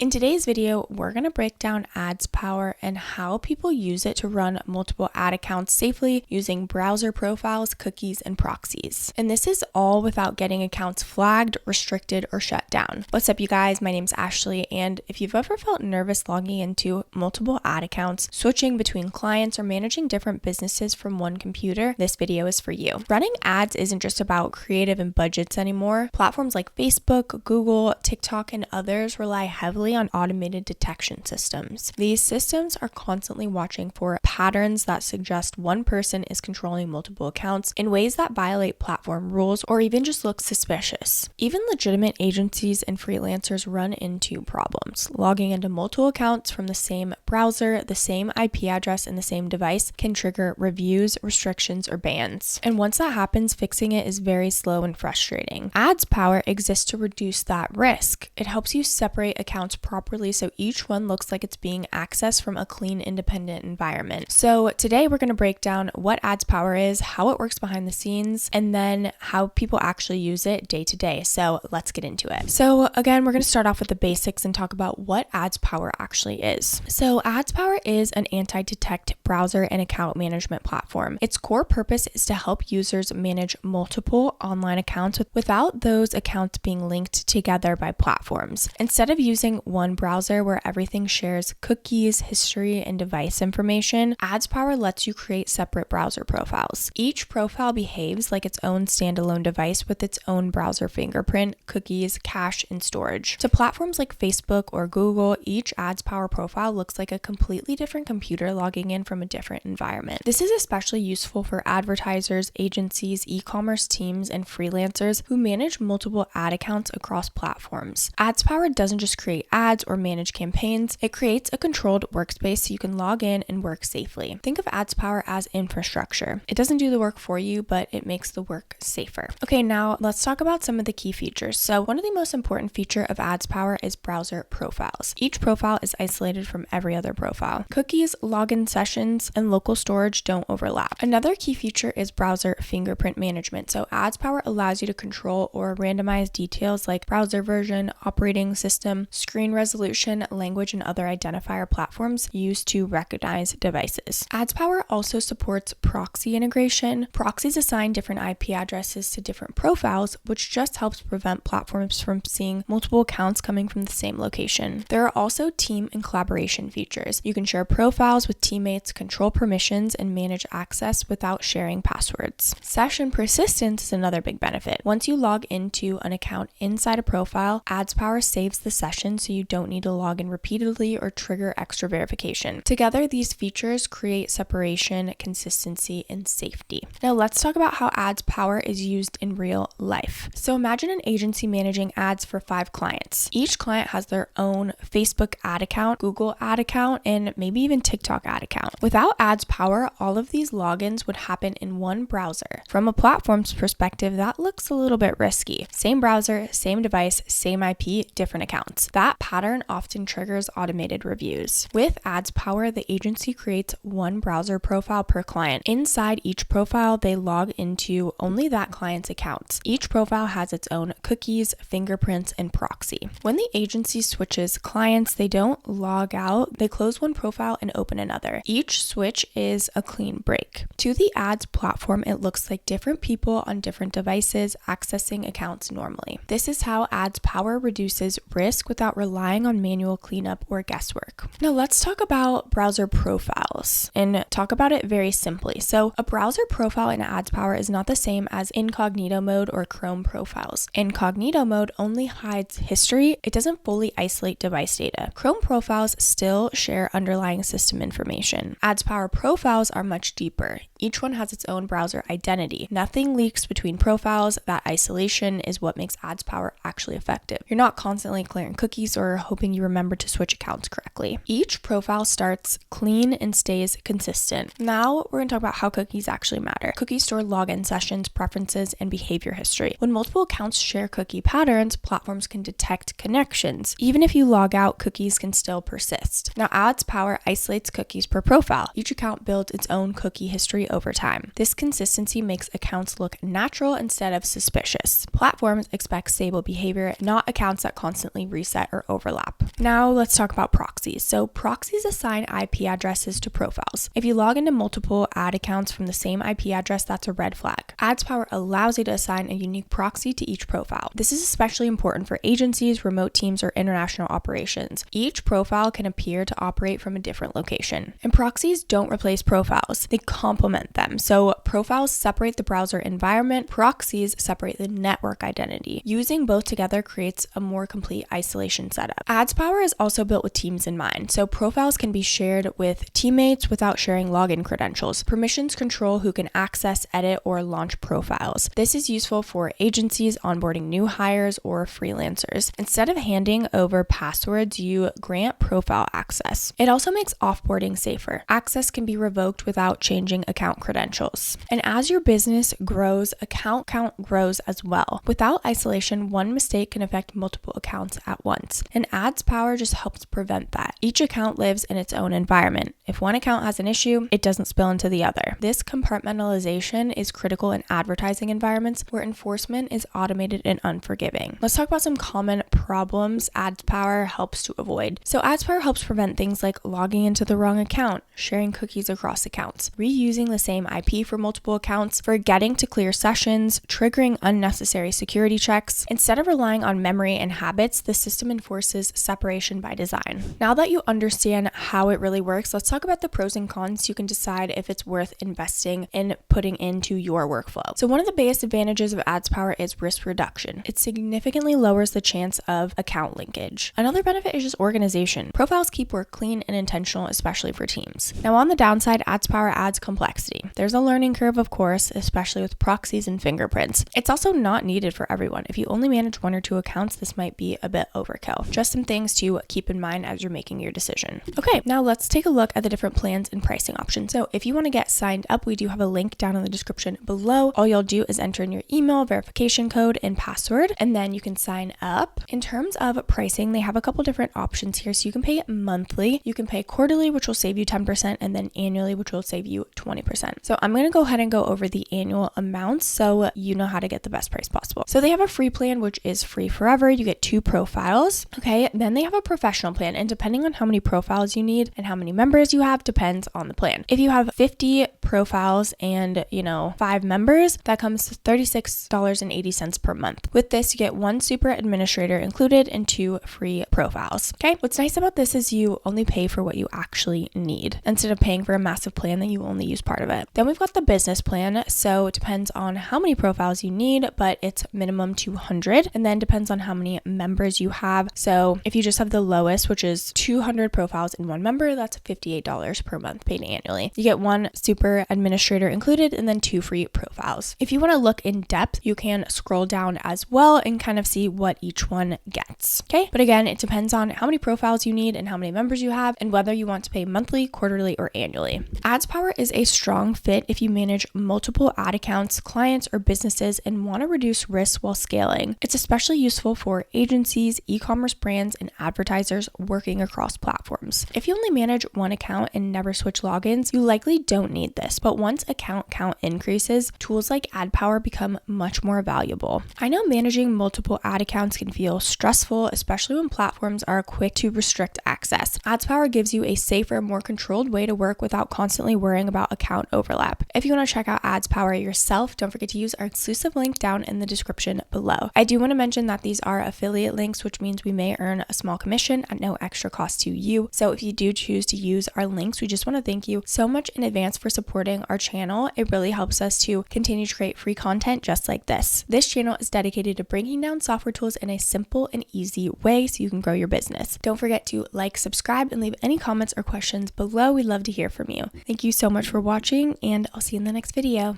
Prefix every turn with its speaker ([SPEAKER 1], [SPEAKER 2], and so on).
[SPEAKER 1] In today's video, we're going to break down AdsPower and how people use it to run multiple ad accounts safely using browser profiles, cookies, and proxies. And this is all without getting accounts flagged, restricted, or shut down. What's up, you guys? My name's Ashley, and if you've ever felt nervous logging into multiple ad accounts, switching between clients, or managing different businesses from one computer, this video is for you. Running ads isn't just about creative and budgets anymore. Platforms like Facebook, Google, TikTok, and others rely heavily on automated detection systems. These systems are constantly watching for patterns that suggest one person is controlling multiple accounts in ways that violate platform rules or even just look suspicious. Even legitimate agencies and freelancers run into problems. Logging into multiple accounts from the same browser, the same IP address, and the same device can trigger reviews, restrictions, or bans. And once that happens, fixing it is very slow and frustrating. AdsPower exists to reduce that risk. It helps you separate accounts properly so each one looks like it's being accessed from a clean, independent environment. So today we're going to break down what AdsPower is, how it works behind the scenes, and then how people actually use it day to day. So let's get into it. So again, we're going to start off with the basics and talk about what AdsPower actually is. So AdsPower is an anti-detect browser and account management platform. Its core purpose is to help users manage multiple online accounts without those accounts being linked together by platforms. Instead of using one browser where everything shares cookies, history, and device information, AdsPower lets you create separate browser profiles. Each profile behaves like its own standalone device with its own browser fingerprint, cookies, cache, and storage. To platforms like Facebook or Google, each AdsPower profile looks like a completely different computer logging in from a different environment. This is especially useful for advertisers, agencies, e-commerce teams, and freelancers who manage multiple ad accounts across platforms. AdsPower doesn't just create ads or manage campaigns, it creates a controlled workspace so you can log in and work safely. Think of AdsPower as infrastructure. It doesn't do the work for you, but it makes the work safer. Okay, now let's talk about some of the key features. So one of the most important features of AdsPower is browser profiles. Each profile is isolated from every other profile. Cookies, login sessions, and local storage don't overlap. Another key feature is browser fingerprint management. So AdsPower allows you to control or randomize details like browser version, operating system, screen resolution, language, and other identifier platforms used to recognize devices. AdsPower also supports proxy integration. Proxies assign different IP addresses to different profiles, which just helps prevent platforms from seeing multiple accounts coming from the same location. There are also team and collaboration features. You can share profiles with teammates, control permissions, and manage access without sharing passwords. Session persistence is another big benefit. Once you log into an account inside a profile, AdsPower saves the session so you don't need to log in repeatedly or trigger extra verification. Together, these features create separation, consistency, and safety. Now let's talk about how AdsPower is used in real life. So imagine an agency managing ads for 5 clients. Each client has their own Facebook ad account, Google ad account, and maybe even TikTok ad account. Without AdsPower, all of these logins would happen in one browser. From a platform's perspective, that looks a little bit risky. Same browser, same device, same IP, different accounts. That pattern often triggers automated reviews. With AdsPower, the agency creates one browser profile per client. Inside each profile, they log into only that client's accounts. Each profile has its own cookies, fingerprints, and proxy. When the agency switches clients, they don't log out, they close one profile and open another. Each switch is a clean break. To the ads platform, it looks like different people on different devices accessing accounts normally. This is how AdsPower reduces risk without relying on manual cleanup or guesswork. Now let's talk about browser profiles and talk about it very simply. So a browser profile in AdsPower is not the same as incognito mode or Chrome profiles. Incognito mode only hides history. It doesn't fully isolate device data. Chrome profiles still share underlying system information. AdsPower profiles are much deeper. Each one has its own browser identity. Nothing leaks between profiles. That isolation is what makes AdsPower actually effective. You're not constantly clearing cookies or hoping you remember to switch accounts correctly. Each profile starts clean and stays consistent. Now we're going to talk about how cookies actually matter. Cookies store login sessions, preferences, and behavior history. When multiple accounts share cookie patterns, platforms can detect connections. Even if you log out, cookies can still persist. Now AdsPower isolates cookies per profile. Each account builds its own cookie history over time. This consistency makes accounts look natural instead of suspicious. Platforms expect stable behavior, not accounts that constantly reset or overlap. Now let's talk about proxies. So proxies assign IP addresses to profiles. If you log into multiple ad accounts from the same IP address, that's a red flag. AdsPower allows you to assign a unique proxy to each profile. This is especially important for agencies, remote teams, or international operations. Each profile can appear to operate from a different location. And proxies don't replace profiles, they complement them. So profiles separate the browser environment, proxies separate the network identity. Using both together creates a more complete isolation setup. AdsPower is also built with teams in mind. So profiles can be shared with teammates without sharing login credentials. Permissions control who can access, edit, or launch profiles. This is useful for agencies onboarding new hires or freelancers. Instead of handing over passwords, you grant profile access. It also makes offboarding safer. Access can be revoked without changing account credentials. And as your business grows, account count grows as well. Without isolation, one mistake can affect multiple accounts at once. And AdsPower just helps prevent that. Each account lives in its own environment. If one account has an issue, it doesn't spill into the other. This compartmentalization is critical in advertising environments where enforcement is automated and unforgiving. Let's talk about some common problems AdsPower helps to avoid. So AdsPower helps prevent things like logging into the wrong account, sharing cookies across accounts, reusing the same IP for multiple accounts, forgetting to clear sessions, triggering unnecessary security checks. Instead of relying on memory and habits, the system enforces separation by design. Now that you understand how it really works, let's talk about the pros and cons so you can decide if it's worth investing in putting into your workflow. So one of the biggest advantages of AdsPower is risk reduction. It significantly lowers the chance of account linkage. Another benefit is just organization. Profiles keep work clean and intentional, especially for teams. Now on the downside, AdsPower adds complexity. There's a learning curve, of course, especially with proxies and fingerprints. It's also not needed for everyone. If you only manage one or two accounts, this might be a bit overkill. Just some things to keep in mind as you're making your decision. Okay, now let's take a look at the different plans and pricing options. So if you want to get signed up, we do have a link down in the description below. All you'll do is enter in your email, verification code, and password, and then you can sign up. In terms of pricing, they have a couple different options here. So you can pay monthly, you can pay quarterly, which will save you 10%, and then annually, which will save you 20%. So I'm going to go ahead and go over the annual amounts so you know how to get the best price possible. So they have a free plan, which is free forever. You get 2 profiles. Okay, then they have a professional plan, and depending on how many profiles you need and how many members you have depends on the plan. If you have 50 profiles and 5 members, that comes to $36.80 per month. With this, you get 1 super administrator included and 2 free profiles. Okay, what's nice about this is you only pay for what you actually need instead of paying for a massive plan that you only use part of it. Then we've got the business plan. So it depends on how many profiles you need, but it's minimum 200, and then depends on how many members you have. So if you just have the lowest, which is 200 profiles and 1 member, that's $58 per month paid annually. You get 1 super administrator included and then 2 free profiles. If you want to look in depth, you can scroll down as well and kind of see what each one gets. Okay, but again, it depends on how many profiles you need and how many members you have and whether you want to pay monthly, quarterly, or annually. AdsPower is a strong fit if you manage multiple ad accounts, clients, or businesses and want to reduce risk while scaling. It's especially useful for agencies, e-commerce brands, and advertisers working across platforms. If you only manage one account and never switch logins, you likely don't need this, but once account count increases, tools like AdPower become much more valuable. I know managing multiple ad accounts can feel stressful, especially when platforms are quick to restrict access. AdsPower gives you a safer, more controlled way to work without constantly worrying about account overlap. If you want to check out AdsPower yourself, don't forget to use our exclusive link down in the description below. I do want to mention that these are affiliate links, which means we may earn a small commission at no extra cost to you. So if you do choose to use our links, we just want to thank you so much in advance for supporting our channel. It really helps us to continue to create free content just like this. This channel is dedicated to breaking down software tools in a simple and easy way so you can grow your business. Don't forget to like, subscribe, and leave any comments or questions below. We'd love to hear from you. Thank you so much for watching, and I'll see you in the next video.